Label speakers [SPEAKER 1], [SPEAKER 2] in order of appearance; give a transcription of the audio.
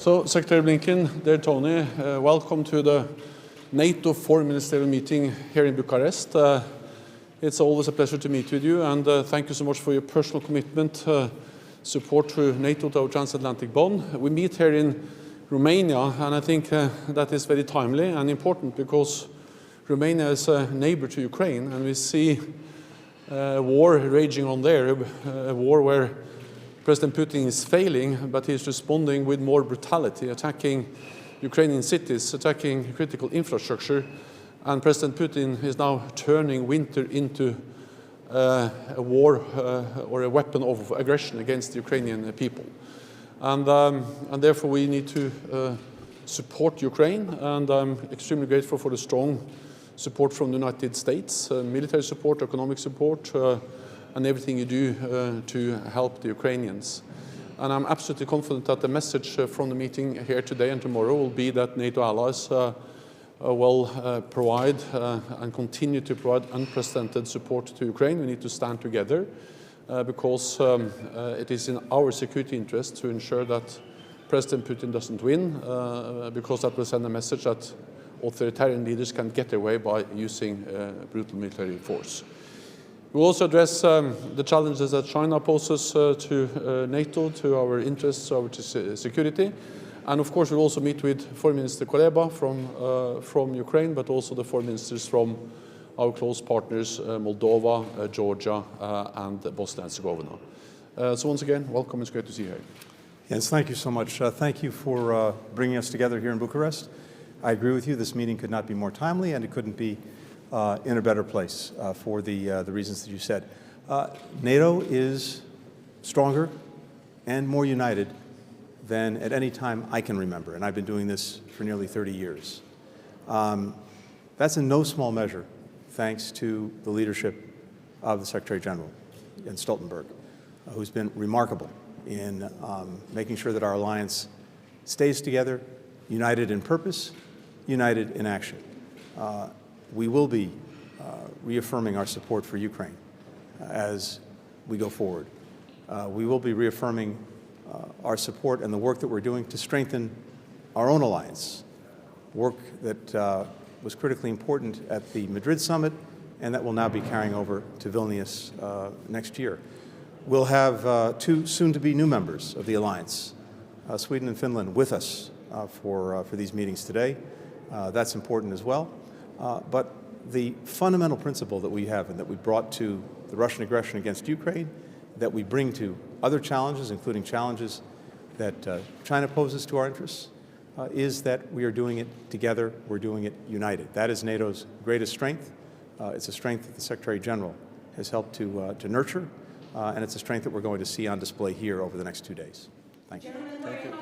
[SPEAKER 1] So, Secretary Blinken, dear Tony, welcome to the NATO Foreign Ministerial meeting here in Bucharest. It's always a pleasure to meet with you, and thank you so much for your personal commitment, support through NATO to our transatlantic bond. We meet here in Romania, and I think that is very timely and important because Romania is a neighbor to Ukraine, and we see a war raging on there, a war where President Putin is failing, but he's responding with more brutality, attacking Ukrainian cities, attacking critical infrastructure, and President Putin is now turning winter into a war or a weapon of aggression against the Ukrainian people. And therefore we need to support Ukraine, and I'm extremely grateful for the strong support from the United States, military support, economic support, and everything you do to help the Ukrainians. And I'm absolutely confident that the message from the meeting here today and tomorrow will be that NATO allies will provide and continue to provide unprecedented support to Ukraine. We need to stand together because it is in our security interest to ensure that President Putin doesn't win, because that will send a message that authoritarian leaders can get their way by using brutal military force. We will also address the challenges that China poses to NATO, to our interests, our security. And of course, we'll also meet with Foreign Minister Kuleba from Ukraine, but also the foreign ministers from our close partners, Moldova, Georgia, and Bosnia and Herzegovina. So once again, welcome. It's great to see you here.
[SPEAKER 2] Yes, thank you so much. Thank you for bringing us together here in Bucharest. I agree with you. This meeting could not be more timely, and it couldn't be in a better place for the reasons that you said. NATO is stronger and more united than at any time I can remember, and I've been doing this for nearly 30 years. That's in no small measure thanks to the leadership of the Secretary General, Jens Stoltenberg, who's been remarkable in making sure that our alliance stays together, united in purpose, united in action. We will be reaffirming our support for Ukraine as we go forward. We will be reaffirming our support and the work that we're doing to strengthen our own alliance, work that was critically important at the Madrid summit and that will now be carrying over to Vilnius next year. We'll have two soon-to-be new members of the alliance, Sweden and Finland, with us for these meetings today. That's important as well. But the fundamental principle that we have and that we brought to the Russian aggression against Ukraine, that we bring to other challenges, including challenges that China poses to our interests, is that we are doing it together, we're doing it united. That is NATO's greatest strength. It's a strength that the Secretary General has helped to nurture, and it's a strength that we're going to see on display here over the next 2 days. Thank you.
[SPEAKER 1] Thank you.